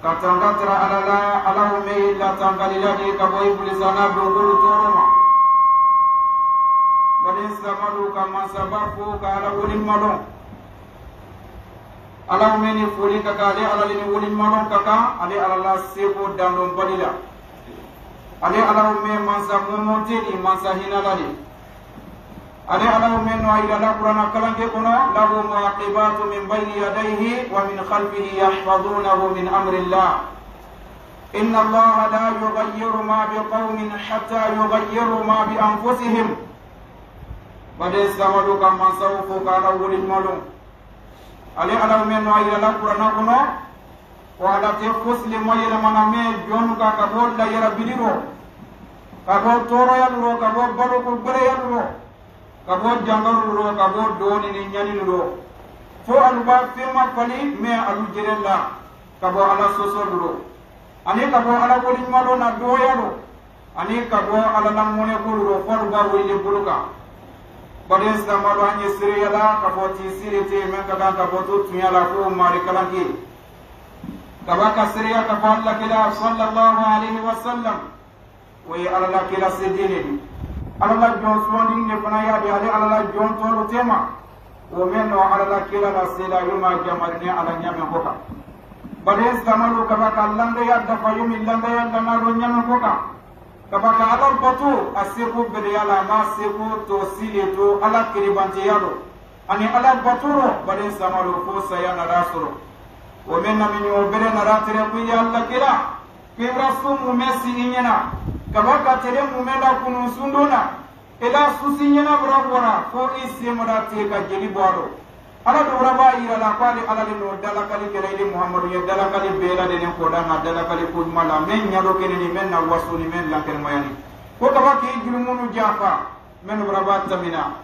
katangatra alala alaume illa tangalilani kaboy bulisana bungulu toroma badin samalu kama sababu kala ulim malon alaume ni fuli kakale alalini ulim malon kaka ale alala sebo dandon balila ale alaume mansa mumotini mansa hinalali ale alaume no ayala qur'ana kalange kono lahu muaqibatu min bayni yadayhi wa min khalfihi yahfazunahu min amri Allah inna Allah la yughayyiru ma biqaumin hatta yughayyiru ma bi anfusihim bade samadu kama sawfu kala ulil malum ale alaume no ayala qur'ana kono wala te fusli moyela maname jonu ka kabol la yara bidiro kabo toro yaluro kabo baro ko bere yaluro kabo jangaru kabo doni ni nyani ro fo aluba fema fali me alu jirella kabo ala soso ro ani kabo ala ko ni malo na do yalo ani kabo ala namone ko ro fo ba wili buluka bade samalo anye siriyala kabo ti sirite men kaga kabo to tuyala ko mari kalangi kabaka siriya kabo Allah kila sallallahu alaihi wasallam way Allah kila sidini Allah jon sondi ne fana ya be Allah jon toro tema o menno Allah kila la sila yuma jamarni ala nyame hoka bade samalu kabaka lande ya da fayumi lande ya da na ro nyame hoka kabaka Allah batu asiku bede yala ma siku to sile to Allah kiribanti yalo ani Allah baturo bade samalu ko sayana rasulu o menna minyo bede na ratire ku ya Allah kila kibrasumu mesi inyana kabaka tere mumela kunu sunduna ila susinyana brabora ko isimara te ka jeli bodo ala do raba ira la kwali ala no dala kali kele muhammadu ya dala kali bela de ko dana dala kali ko mala men nyalo kene ni men na wasuni men la ken mayani ko kabaki julumunu jafa men raba tamina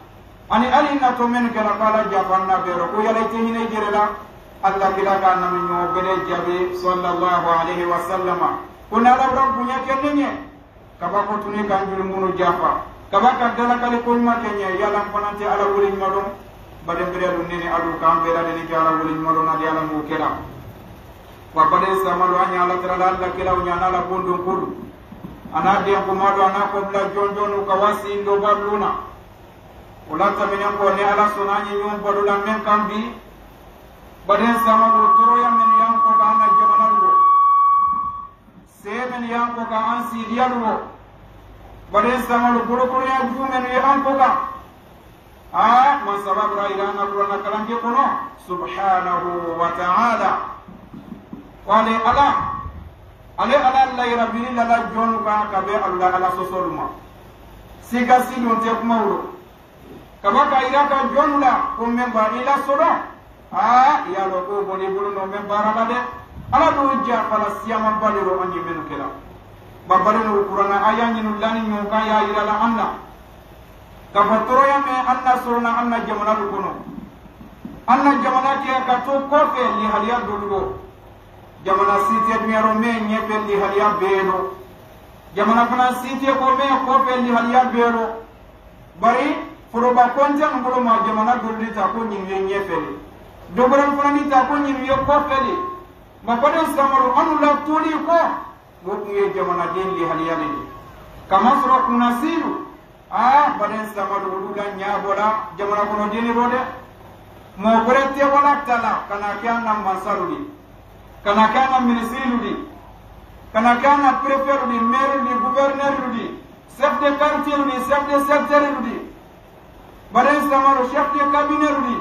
ani alina to men kala kala jafa na bero ko yala te hine jerela allah kila kana min no bele jabi sallallahu alaihi wasallam kuna la rabbunya kenenye kabako tuni kanjul munu jafa kabaka dala kali ko ma kenya yalla fanante ala wulin madon badem bere nini adu kambe la ni jala wulin madon adi ala mu kela wa bade samalu anya ala tara alla kela unya nala bundum kudu anade ko mado anako bla jonjonu kawasi ndo baluna ulata minen ko ne ala sonani nyum bodula men kambi bade samalu toro ya men yanko ka na jamanalu semen yanko ka ansi dialu bade samalu burukuru ya jumen yanko ka man sabab ra ilana qur'ana kalange kono subhanahu wa ta'ala wale ala la rabbil la jonu ka kabe allah ala sosoluma siga sidon te kumawro kabaka iraka jonula ko memba ila solo ya lo ko boni bulu no memba rabade ala do ja fala siyama baliro anyi menu kela babbalino qur'ana ayani nulani nyoka ya ila la anna kafatoro ya me anna surna anna jamana dukono anna jamana ke ka to ko fe li haliya dulugo jamana site miaro me nyepe li haliya beno jamana kana site ko me ko fe li haliya beno bari foroba konja ngolo ma jamana dulita ko nyinye nyepe dogoran fana ta ko nyinye ko fe li mabade samaru anu la tuli ko woku ye jamana den li haliya ni kama sura kunasiru baden samaru ulula nyabola jamana kono dini rode mo berete wala tala kana kana masarudi kana kana ministrudi kana kana prefetudi maire di gouverneur di chef de quartier di chef de secteur di baden samaru chef de cabinet di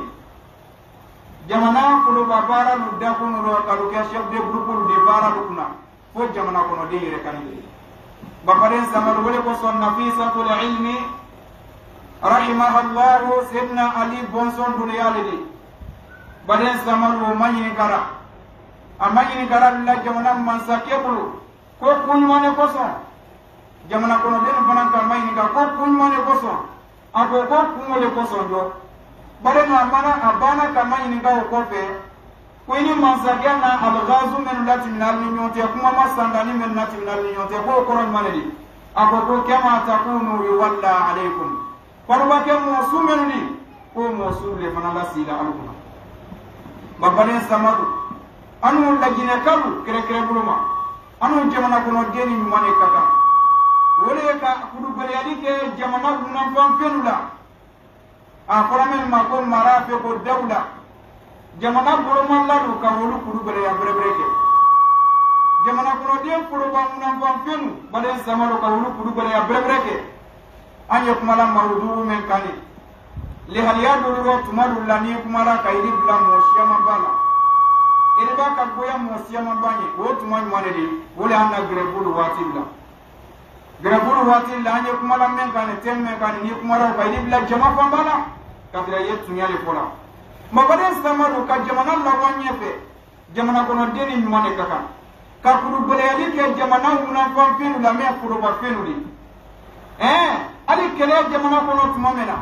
jamana kono babara lu dakuno ro kalu ke chef de groupe di bara lukuna fo jamana kono dini rekani babaren samaru wole ko son nafisatul ilmi rahimahullahu sidna ali bonson duniyalidi baden samaru manyi gara amanyi gara la jamana mansakebulu ko kunmane koso jamana kono den fanan ka manyi ga ko kunmane koso ako ko kunmole koso do baden amana abana ka manyi ga ko fe ko ini mansakena alghazu men lati minal nyote kuma masandani men lati minal nyote ko koron manedi ako ko kama takunu yuwalla alaykum parwa ke musumenni ko musule manala sila alkuna babane samadu anu lajine kalu kere kere buluma anu jamana kono deni mane kaka wole ka kudu bari ke jamana gunan fan fenula a faramen ma ko mara fe ko dawla jamana buluma lalu ka wolu kudu bari ya brebreke jamana kono den kudu ba gunan fan fenu balen samalo ka wolu kudu bari ya brebreke anye kumala marudu men kani le haliya dulu tumaru lani kumala kairi bla mosiyama bala iriba ka goya mosiyama banye wo tuman maneli wole anna grebulu watilla anye kumala men kani temme kani ni kumala kairi bla jama fambala kadra yetu nyale fola mabade samaru ka jamana la wanye fe jamana kono deni mane kaka ka kuru bele yali ke jamana una fambinu la me kuru ba fenuli ali kele jamana kono tumamena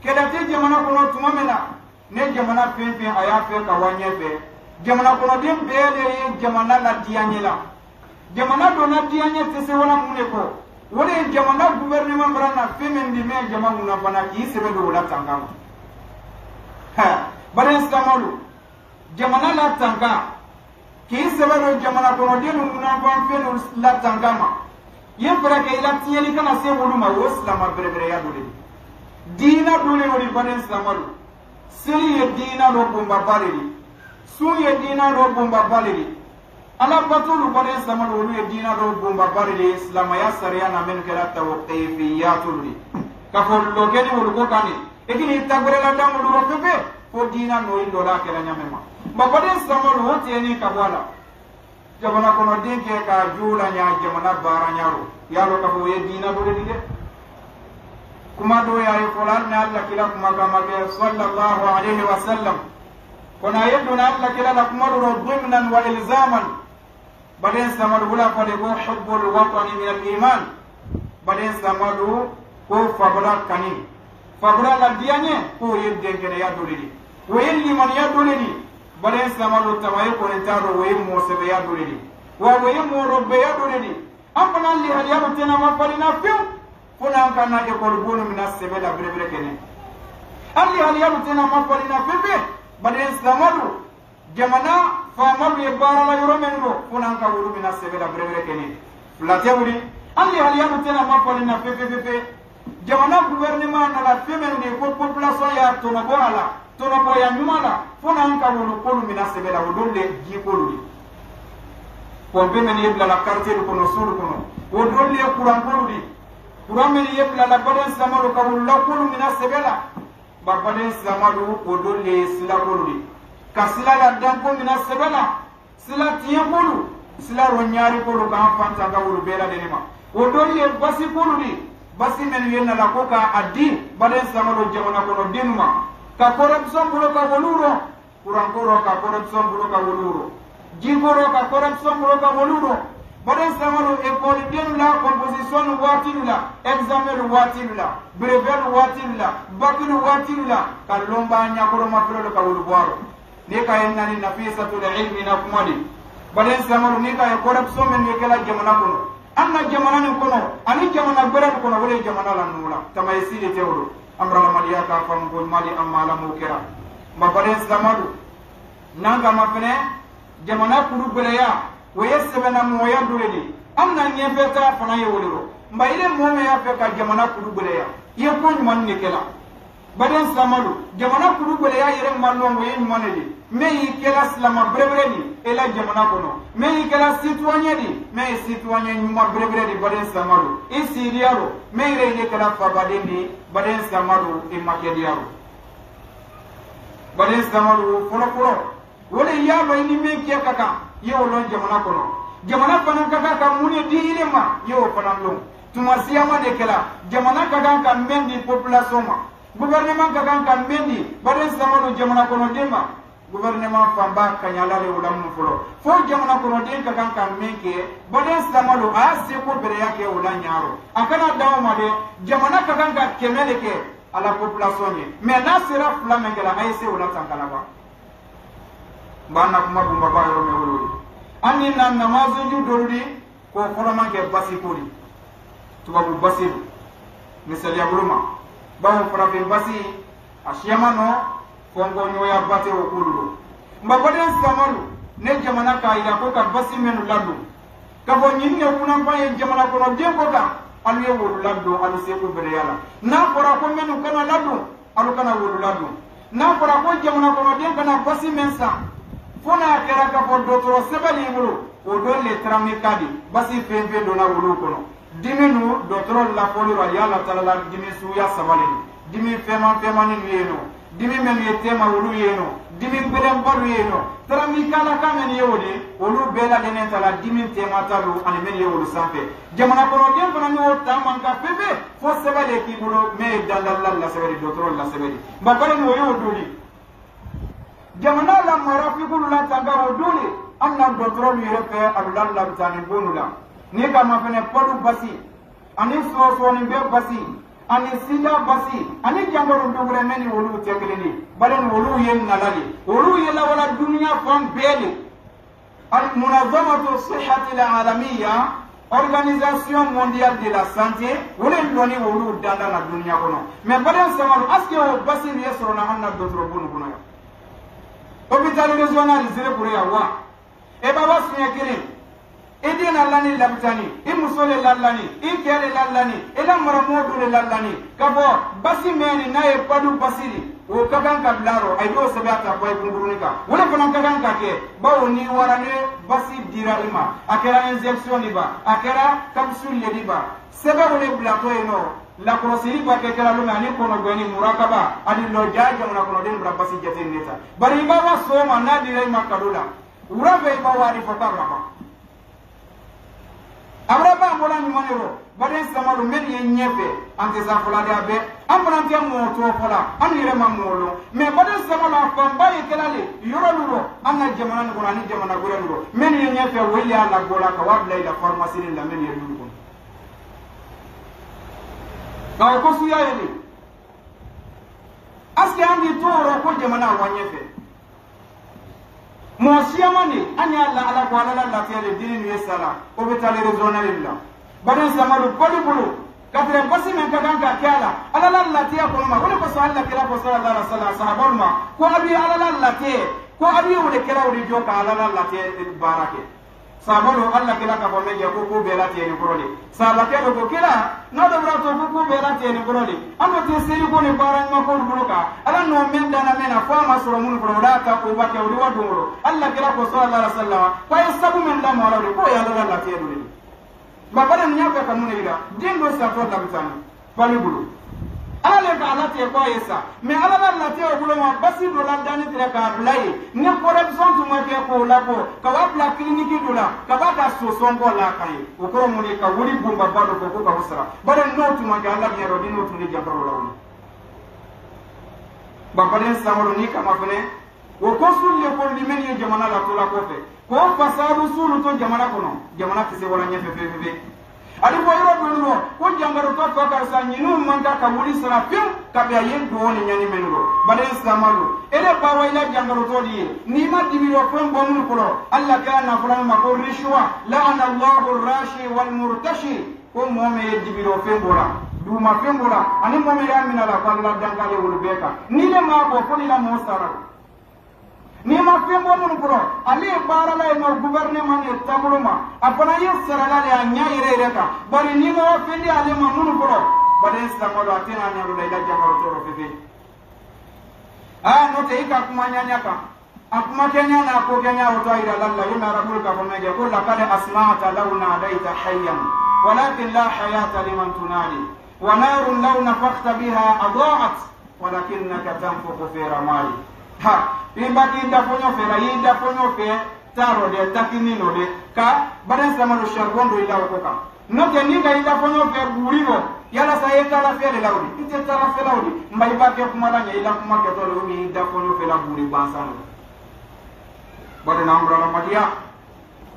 kele te jamana kono tumamena ne jamana fefe aya fe ka wanye fe jamana kono dem bele jamana la dianyela jamana dona dianye tese wala mune ko wala jamana gouvernement brana femen di me jamana una bana ki sebe do la tangam baren samalu jamana la tanga ki sebe do jamana kono dem una ban fe la tangama yembra ke ila tieli kana se woluma wo islama berebere ya dole dina dole wori banen samalu seli ye dina ro bomba baliri su ye dina ro bomba baliri ala batulu banen samalu wori ye dina ro bomba baliri islama ya sariya na men kala tawqifiyatul ka ko logeni wol ko kani ekini tagore la damu ro fefe ko dina no indo la kala nyamema ba banen samalu wote ni kabwala jamana kono denke ka jula nya jamana bara nyaro yaro ka boye dina dole dige kuma do ya yi fulan na Allah kila kuma kama ke sallallahu alaihi wasallam kona yedo na Allah kila la kuma ro dhimnan wa ilzaman baden samadu bula ko de ko hubbul watani min al iman baden samadu ko fabula kani fabula la dianye ko yedde ngene ya dole di wo yelli man ya dole di balen samalu tamaye ko entaro we mo sebe ya doledi wa we mo robbe ya doledi amana li hal ya tena ma falina fiu funa kana e ko bonu mina sebe la brebre kene ali hal ya tena ma falina fiu balen samalu jamana fa malu e bara la yoro mengo funa ka wuru mina sebe la brebre kene flatewuri ali hal ya tena ma falina fiu jamana gouvernement na la femen de ko population ya to na boala tono boya nyumala fona anka wonu kolu mina sebela wodolle jikolu ko bemeni yebla la quartier ko no suru kono wodolle kuran kolu di kuran men yebla la baden samaru ka wolu la kolu mina sebela ba baden samaru wodolle sila kolu di kasila la danko mina sebela sila tiye kolu sila ro nyaari kolu ka fanta ka wolu bela denima wodolle basi kolu di basi men yenna la ko ka addi baden samaru jamana kono denuma ka corruption bulo ka woluro kurankoro ka corruption bulo ka woluro jingoro ka corruption bulo ka woluro baden samalo école den la composition watinula examen watinula brevet watinula bac watinula ka lomba nya ko ma felo ka wolubaro ne ka enna ni nafisatul ilmi na kumadi baden samalo ne ka corruption men ne kala jamana kono anna jamana ni kono ani jamana bere kono wole jamana la nula tamaysi de tewro amra maliya ka fam go mali amala mukira mabare islamadu nanga mafene jamana kuru bereya wayesebena moya duredi amna nyefeta fana yewoliro mbayire mome ya feka jamana kuru bereya ye ko nyman nikela bade islamadu jamana kuru bereya yere manno moye nymanedi meyi kela islama brebredi ela jamana kono meyi kela citoyen di meyi citoyen nyuma brebredi bade islamadu isiriaro meyre ne kala fabadendi bade islamadu imakediaro bade islamadu folo wala yalo ini me kiya kaka yewo lon jamana kono jamana fana kaka ka muni di ilema yewo fana lon tuma siyama de kala jamana kaka ka mendi population ma gouvernement kaka ka mendi bade islamadu jamana kono dema gouvernement famba kanyala le ulamu folo fo jamana kono den ka kan kan menke bade islamalo a se ko bere yake ulanyaro akana dawo made jamana ka kan ka kemele ke ala population ni mais na sera flame ngela ay se ula tankala ba bana kuma bumba ba yoro me wuri anni na namazu ju dorudi ko koroma ke basi kuri tubabu basi misali ya buluma bawo frabe basi ashiyama no fongo nyoya bate okulu mbabade samalu ne jamana ka ira ko ka basi men ladu ka bo nyin ne kuna ba ye jamana ko no den ko ka alu ye wolu ladu alu se ko bere yala na fora ko men kana ladu alu kana wolu ladu na fora ko jamana ko no den kana basi men sa fona kera ka bo dotoro sebali bulu o don le trami kadi basi fembe do na wolu ko no diminu dotoro la foli wa yalla talala dimi suya sabale dimi fema ni yeno dimi men yetema wolu yeno dimi belen balu yeno trami kala kamen yewodi wolu bela denen tala dimi tema talu ani men yewolu sanfe jamana ko den ko ni o taman ka pepe fo sebale ki bulo me dalalla la sebali dotoro la sebali bakale ni woyo duli jamana la marafi kulu la tanga o duli amna dotoro yere pe alalla tani bonula ni kama fene podu basi ani so ni be basi ani sila basi ani jangoro ndugure meni wolu tekeleni balen wolu yen nalali wolu yela wala dunya fam beli al munazamatu sihhati al alamiya organisation mondiale de la santé wala ndoni wolu danda na dunya kono mais balen samaru aske o basi yesro na hanna dotoro bunu kono ya hôpital régional zere pour ya wa e baba sunya kiri idina lani labtani imusole lallani ikele lallani ila maramodu le lallani kabo basi meni naye padu basiri o kagan kablaro ay do sabata ko ay bungurunika wala kono kagan kake bawo ni warane basi dira ima akera injection diba akera capsule diba sebe wala blato eno la prosiri ba ke kala luma ni kono goni murakaba adi lo jaja mona kono den basi jete neta bari ba wa soma na dira ima kadula urabe ba wari fotaraba abraba mbola nyumanero baden samalu men ye nyefe ante za fola da be ambola ntia moto fola anire mamolo me baden samalu afamba ye kelale yoro luro anna jamana ni gona ni jamana gura luro men ye nyefe waya la gola ka wabla ila pharmacie ni la men ye luro ka ko suya yele aske andi toro ko jamana wa nyefe Mosiyamani anya ala ko ala la tere dini ni sala o betale rezonal illa badan samaru kolibulu katre basi men kadanga kala ala la tiya ko ma wala ko sala kila ko sallallahu alaihi wasallam sahabul ma ko abi ala la tiya ko abi wala kila wala joka ala la tiya barake sababu alla kila ka bomeje ko bela tiya ni korole sala kelo ko kila no do brato ko bela tiya ni korole amo te seri ko ni baran ma ko buluka ala no men dana mena fama soro mun ko data ko ba ke wuri waduro alla kila ko sallallahu alaihi wasallam ko sabu men da mo ko ya la tiya dole ba bana nyaka kanune ila dindo sa to la bitani bali bulu ala le ka ala te ko yesa me ala la te o bulo ma basi do la dani tire ka blai ne corruption tu ma ke ko la ko ka wa bla clinique do la ka ba ka so son ko la kai o ko mo ni ka wuri bumba ba do ko ka usra bare no tu ma ke ala ni ro dino tu ni jabro la ba bare samoro ni ka ma fene o ko sul le ko li men ye jamana la to la ko fe ko fasadu sulu to jamana kono jamana kise wala nyefe fe ali ko yoro dulu ko jangaro to ko ka sa nyinu manga ka wuli sara pim ka be yen do woni nyani menro balen samalu ele ba wayla jangaro to di ni ma dibiro ko mbonu ko alla kana fulan ma ko rishwa la'ana Allahu ar-rashi wal murtashi ko moome dibiro fembora duma fembora ani moome ya minala ko alla dangale wulu beka ni le ma ko ko ni la mo sara ni ma fembo mun pro ali barala no gouvernement e tabuluma apana yesara la ya nyaire reka bari ni mo fendi ali ma mun pro bari islamolo atena nyaru la ila jamaro toro fefe no te ika kuma nyanya ka akuma kenya na ko kenya o taira lalla yuna rabul ka komege ko la kale asma'ata launa daita hayyan walakin la hayata liman tunadi wa narun law nafakhta biha adaa'at walakinnaka tanfukhu fi ramali ha imbaki ndafonyo fera yinda fonyo fe taro de takini no de ka baden sama no charbon do ila ko ka no ke ni ga ila fonyo fe burigo yala sa yeta la fere lawdi ite tara fe lawdi mbay ba ke kuma la ila kuma ke to lo mi da fonyo fe la buri bansano baden amra la madia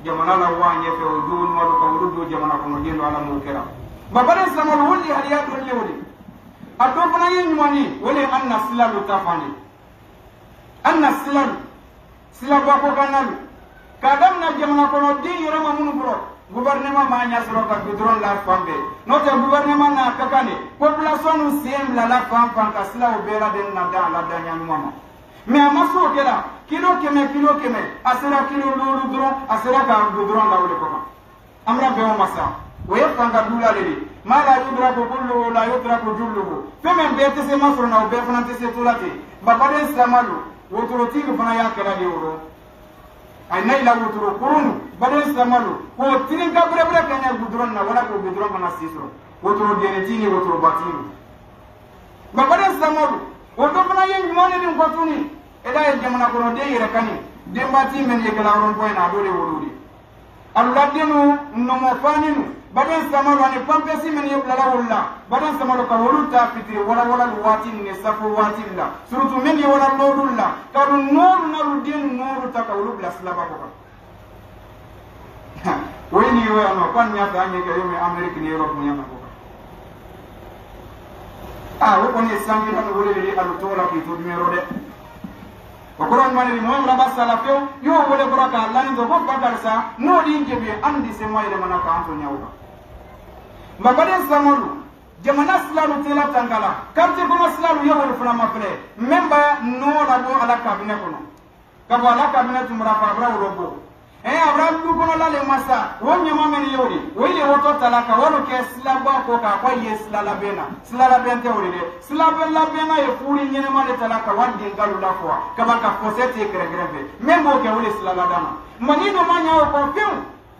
jamana la wanye fe o dun mo ko wudu jamana ko no jendo ala mo kera ba baden sama no wuli haliya do lewdi ado fana yin mani wole anna silalu tafani anna sila bako kanalu kadam na jamana kono di yorama munu bro gouvernement ma nya soro ka bidron la fambe no te gouvernement na kakane population siem la fam ka sila o bela den na da la danya mama mais amaso kela kilo keme asera kilo lolu dron asera ka dron la wole ko amra be o masa waye fanga dula lele mala yudra ko kullu la yudra ko jullu feme be te se masro na be fana te se tulate babade samalu wotoro tigi fana ya kala de woro ay nay la wotoro kurunu bade samalu ko tirin ka bre kanya gudron na wala ko gudron kana sisro wotoro dene tini wotoro batiru babade samalu woto fana yen mone din ko tuni eda e jamana ko de yere kani dembati men ye kala ron point na dole worudi Allah dinu no mo faninu badan samalu ani pampesi men ye kala wala badan samalu ka woluta fitri wala wati ne safu wati la surutu men ye wala lodulla kadu noru naru din noru ta ka wolu bla slaba ko woni yo no pan nya ta nya ke yo me America ni Europe nya ko wo ni sangi na wole li alu tola ki to numero de ko ron mani mo raba sala feo yo wole braka Allah ni do ko badar sa no di ngebe andi se moyle manaka anto nyawba mbabade samalu jamana slalu tela tangala karte ko slalu yo wol fana mafle memba no la do ala kabine kono kabo ala kabine tumra fa bra robo abra lu kono la le masa wonya mameni yodi woye woto talaka wolo ke slaba ko ka ko ye slala bena slala bente wori de slaba la bena e puri nyene male talaka wandi ngalu la ko kaba ka fosete gregreve membo ke wole slala dana manino manya ko fiu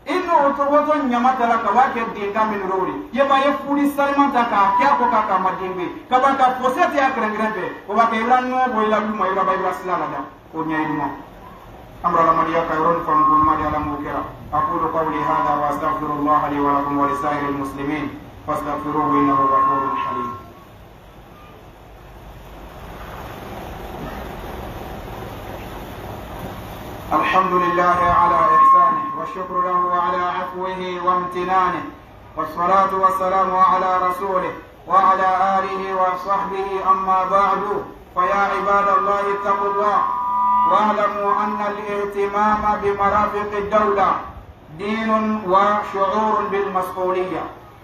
ino woto nyama talaka wake de kamin rori ye ba ye puri salmanta ka kya ko ka madingwe kaba ka fosete ya gregreve o ba ke lanu bo ila lu mai ba ba slala da ko nyai mo أمر المريا خير فانقل مالي على موكرا أقول قولي هذا وأستغفر الله لي ولكم ولسائر المسلمين فاستغفروه إنه غفور حليم الحمد لله على إحسانه والشكر له على عفوه وامتنانه والصلاة والسلام على رسوله وعلى آله وصحبه أما بعد فيا عباد الله اتقوا الله واعلموا أن الاهتمام بمرافق الدولة دين وشعور بالمسؤولية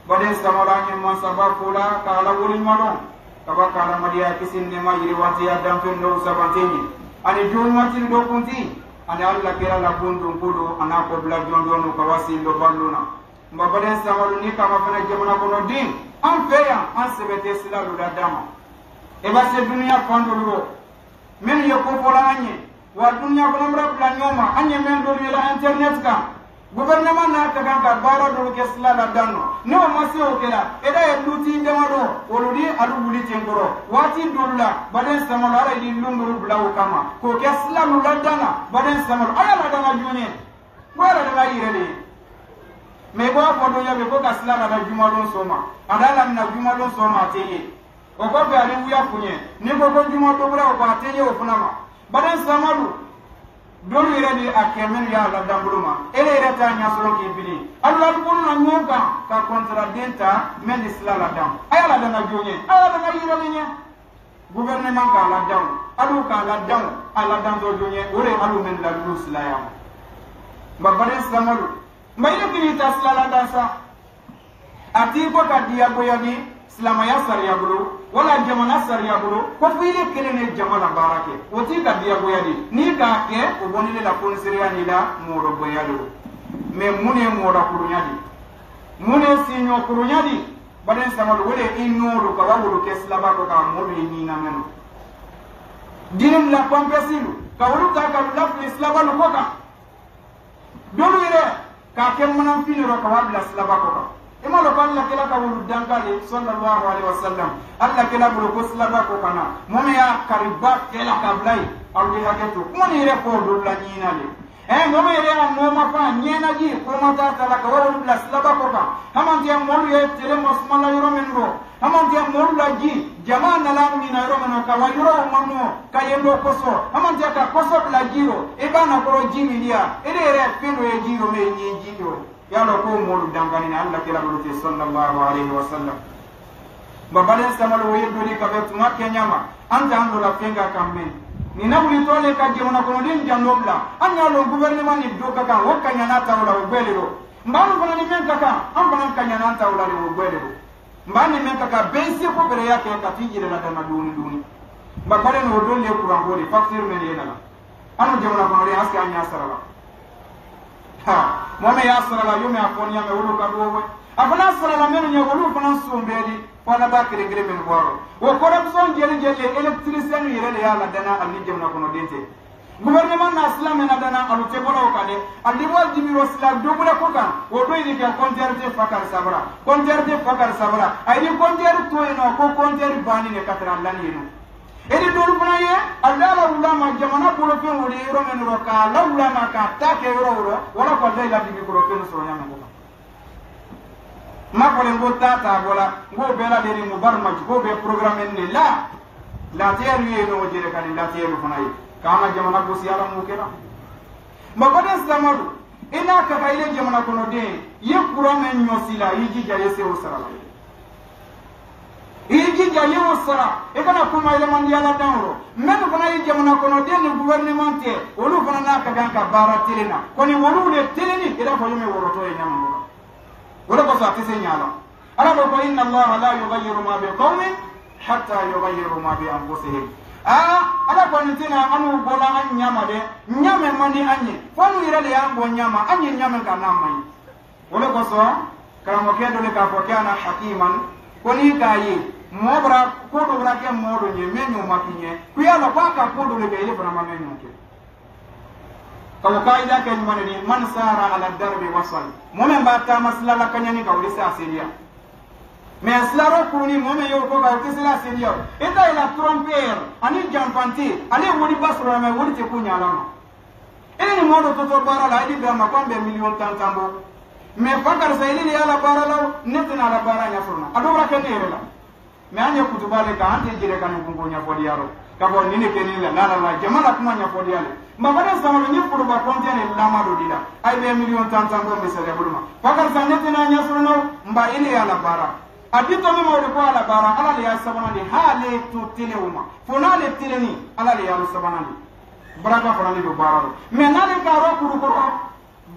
بدين سمراني من سبب فلا قال ولي الملون كما قال مريا كسين ما يرواتي أدام في النو سبانتيني أني جون واتي دو كنتي أني الله كلا لبندون كلو أنا قبل جون دونو كواسي لو بالونا بدين سمراني كما فنا جمنا كنو دين أم فيا أم سبتي سلا لودا داما إبا سبنيا فاندولو من يكون فلاني wa dunya ko namra bla nyoma anye men do la internet ka gouvernement na ta kan ka baro do ke sala la danno no masi o kela eda e luti demado woludi alu buli tengoro wati dulla baden samal ara di lunguru bla o kama ko ke sala lu la dana baden samal aya la dana juni wala da yirele me bo ko do yabe ko ka sala la juma don soma adala na juma don soma teye o ko be ali wuya kunye ni ko juma do bra o ba teye o funama badan samalu dolu yere di akemen ya la dambuluma ele yere ta nya soro ki bili Allah bulu na nyoga ka contradenta men islala dam ayala dana jonye ayala dana yire nya gouvernement ka la dam alu ka la dam ala dam do jonye ore alu men la luslaya badan samalu mayle kini ta islala dasa ati ko ka dia boyani islamaya sariya bulu wala jamana sariya bulu ko fili kelene jamana barake oti ka dia boyadi ni ka ke o bonile la ponseria ni la moro boyado me mune moro kurunyadi mune sinyo kurunyadi baden samal wole inuru ka wulu ke slaba ko ka moro ni na men dinim la pampesilu ka wulu ta ka la slaba lo ko ka dolu ire ka ke manam finiro ka wabla slaba ko ka ima lo kan la kila ka wulu dankale sallallahu alaihi wasallam alla kila bulu ko slaba ko kana momme ya kariba kila ka blai aldi haketu moni re ko do la nyina le momme re an no ma fa nyena ji ko mata tala ka wulu la slaba ko ka hamanti am molu ye tele mosmala yoro menro hamanti am molu la ji jama na la mi na yoro meno ka wa yoro mano ka yendo koso hamanti ka koso la jiro e bana ko ji milia ere re peno ye jiro me nyi jiro yalo ko molu dangani na Allah kila buluti sallallahu alaihi wasallam babalen samalu wo yedori ka betu makke nyama anta ando la fenga kamme ni na buli tole ka jemona ko din janobla anya lo gouvernement ni doka ka wakanya na tawla wo belero mbalu bana ni men kaka am bana kanya na tawla wo belero mbani men kaka bensi ko bere yake ka tijire na dama duni ba bare no do le kuran boli facture men yena anu jamana ko re haske anya sarala ha mo me ya sarala yo me afonya me wulu ka do afana sarala men nya wulu fana sombedi wala ba kire ngire men boro wo corruption jeli jeli electricien yere ya la dana ali jamana ko no dete gouvernement na islam na dana alu te bolo kade ali wal dimiro islam do bula ko kan wo do idi ka konjerte fakar sabra ay di konjerte to eno ko konjerte bani ne katra lani no edi do fana ye Allah ulama jamana bolo fe wori ro men ro ka la ulama ka ta ke ro wala ko dai la di ko fe no so nyama ko ma ko len go tata wala go bela de mu barmaj go be programme ne la teru ye no jere kan la teru fana ye kama jamana ko siyala mu kera mabade samadu ina ka bayle jamana ko no de ye qur'an en nyosila yiji jaye se usara yiji jaye usara e kana kuma ile man yala dawro men ko na yiji jamana ko no de ni gouvernement te wolu fana na ka ganka bara telena ko ni wolu le teleni ida ko yume woroto e nyama wala ko sa tese nyala ala ko inna allah la yughayyiru ma bi qaumin hatta yughayyiru ma bi anfusihim ala ko nitina anu bola an nyama de nyame mani anye fonu ira de ambo nyama anye nyame kana mai wala ko so karamo ke do le ka ko kana hakiman koni kayi mobra ko do bra ke modo nye menyo mapinye ku yala kwa ka ko do le ke ile bra mamenyo ke kawo kaida ke nyumane ni man sara ala darbi wasal momen ba ta maslala kanyani ka ulisa asilia mais slaro kuni momen yo ko ka ulisa asilia eta ila tromper ani jampanti ale woni basro me woni te kunya lama ene ni modo to bara la idi drama kwambe million tantambo mais fakar sa ile ya la bara la netina la bara nya furna adora ke ne la mais anya kutubale ka ante jire kan kungonya fodi yaro kabo nini kenila la jamala kuma nya fodi yale mbabada samalo ni pour ba kontene lama do dila ay be million tantambo be sere bulma fakar sa netina nya furna mba ile ya la bara adito mi mo ko ala bara ala ya sabana ni hale to teleuma fona le teleni ala ya sabana ni baraka fona ni do bara mais nale ka ro kuru ko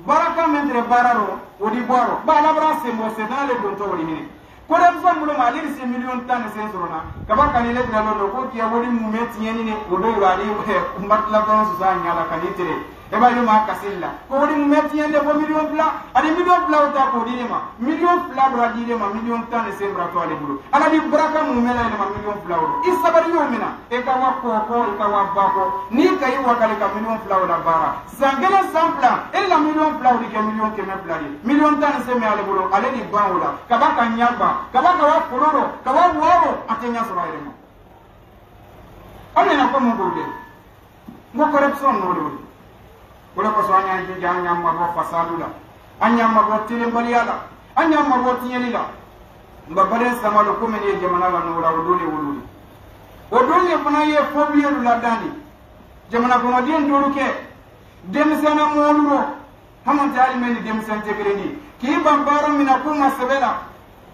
baraka mendre bararo odi boro ba la bra se mo se nale don to woni ni ko dem so mulo ma li se million tan se sorona kaba kan ile dina lo ko ki woni mu meti yeni ni odo wali mbat la don so sa nyala kan itere e ba yuma kasilla ko woni mu meti yende bo million bla adi million bla o ta ko di ma million bla bra di ma million tan se bra to ale bulu ala di baraka mu mela ma million bla o isabari yo mina e ka wa ko e ka wa ba ko ni ka yi wa kale ka million bla o la bara sangela sampla e la million bla o di ke million ke me bla di million tan se me ale bulu ale di ba o la kaba kan nyaba kaba ka wa koloro kaba woro atenya so ayre mo ale na ko mo gode mo corruption no do wala ko so anya ji anya ma bo fasadula anya ma bo tilembaliala anya ma bo tinyelila mbabare samalo ko men ye jamana la no rawo dole wululi o dole fana ye fobielu la dani jamana ko no dien doruke demisana moluro hamanta ali men demisante greni ki bambaro mina kuma sebela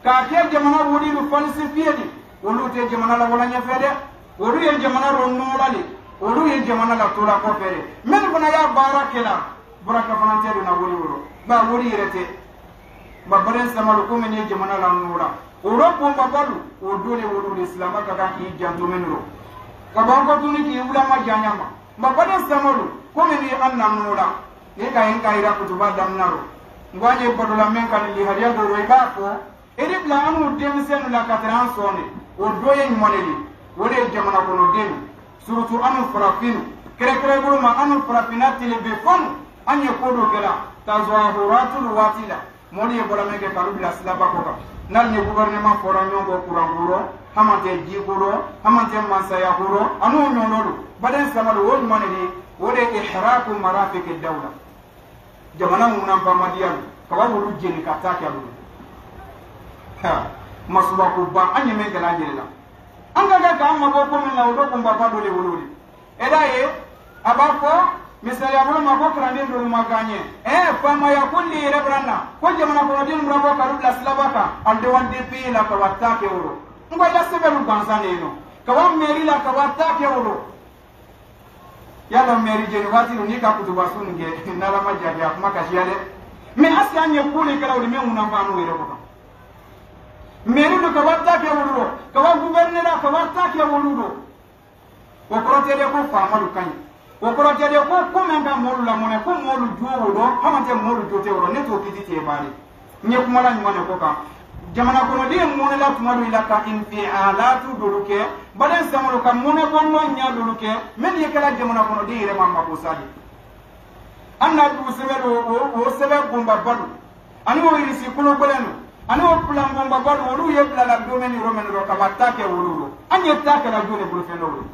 ka ke jamana wuri lu falsifiedi wolu te jamana la wala nya fede wolu ye jamana ro no lali olu ye jamana la tora ko fere men fana ya barakela baraka fana te na wuri wuro ba wuri rete ba bare samalu ko men ye jamana la nura oro ko babalu o dole wuru islam ka ka ki jantu menro ka ba ko tuni ki ulama janyama ba bare samalu ko men ye anna nura ne ka en kaira kutuba damnaro ngwaje badula men kan li hariya do roiba ko edi bla anu demisen la katran sone o doye moneli wole jamana ko no denu surtout anu farafin kere bulu ma anu farafinati le be fon anye kodo kala tazawuratul watila moni e bola mege kalu bila silaba ko ka nal ne gouvernement fora nyongo kuranguro hamante jiguro hamante mansaya guro anu nyonolo baden samalu wol maneni wole ihraku marafiq ad-dawla jamana munan pamadiyan kawabu rujeni kataki alu ha masbaku ba anye mege la jela anga ga amma go ko min lawdo ko mbaba dole wolori edaye abako misali abolo mako krande do maganye fama ya kulli rebrana ko jamana ko din mrabo karu la slabaka alde wande pi la ka watake woro ngo ila sebelu bansane no ka wa meri la ka watake woro yalla meri je wati ni ka kutuba sunge nala majaji akuma kashiale me askanye kuli kala uli me unamba no wero ko meri do ka watake woro ka wa gouverneur ka watake woro o korotede ko famalu kan o korotede ko men ka molu la mona ko molu jowo do hamante molu jote woro ne to kiti te bari nye kuma la nyone ko ka jamana kono de mona la tumalu ila ka infialatu duluke baden samalo ka mona bonno nya duluke men ye kala jamana kono de re mamma ko sadi anna du sebelo o sebe bomba badu ani o irisi kulo bolenu ani o plan bomba badu wolu ye bla la domeni romen ro ka batake wolu anye take la jone bulu fenolo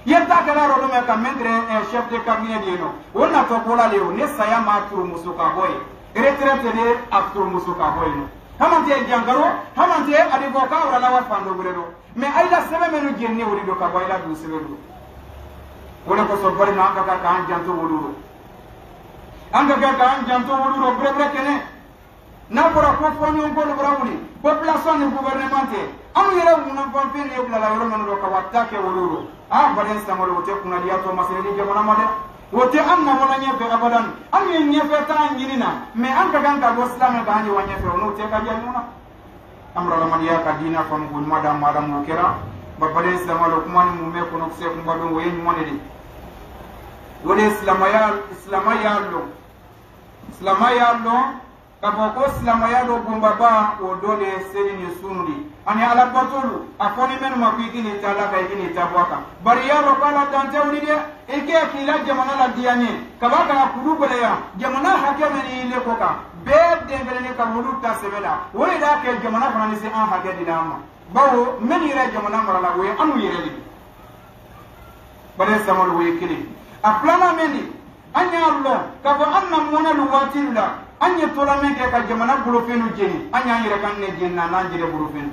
yetta kala ro me ka mendre chef de cabinet di no wonna to kola le o ne saya ma turu musuka boy retraite de acteur musuka boy no hamante jangaro hamante adi ko ka wala wa fando gurero me ayda sebe menu jenni wori do ka boyla du sebe do wala ko so bari na ka kan janto wolu anga ka kan janto wolu bre bre kene na pora ko foni on ko do brawni population ni gouvernementé amu yere mun fam fen yebla la yoro men do ka watta ke wolu baden samalo wote kuna dia to masere jamana made wote amma wona nyefe abadan am yen nyefe ta nyinina me an ka ganka go islam ga ni wanya fe wono te ka jamuna amra lamadiya ka dina fam gun madam mo kera ba baden samalo kuma ni mu me ko no se ko mbado woyen monedi wode islamaya lo kabo ko islamaya do gumbaba o dole seri ni sunudi ani ala batulu afoni men ma kwiki ni tala ka ni tabwaka bari ya ro kala dante wudi de eke kila jamana la dianye kabaka na kudu bele ya jamana hakeme ni ile koka be dengele ni kamulu ta sebela wori da ke jamana fana ni se an hage dilama bawo men ire jamana marala we anu yere li bare samal we kili aplana meni anya Allah kabo anna mona lu watilla anya tola meke ka jamana bulo fenu jeni anya yire kan ne jenna na jire bulo fenu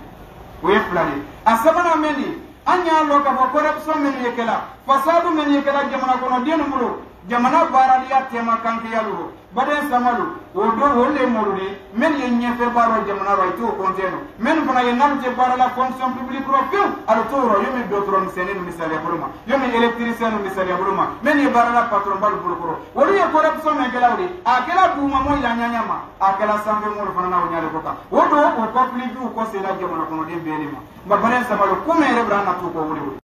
we flani asabana meni anya lo ka ko corruption meni yekela fasadu meni yekela jamana kono denu bulo jamana baraliya tema kanke yalu baden samalu wodo wolle morudi men ye nyefe baro jamana ro itu konteno men fana ye namte barala fonction publique ro fiu alo toro yomi dotron senen misale buluma yomi électricien misale buluma men ye barala patron balu bulukoro wori ye corruption men kelawdi akela duma mo ila nyanyama akela sambe mo fana na wonyale koka wodo o publique ko sela jamana kono de belima ba baden samalu kumere brana to ko wori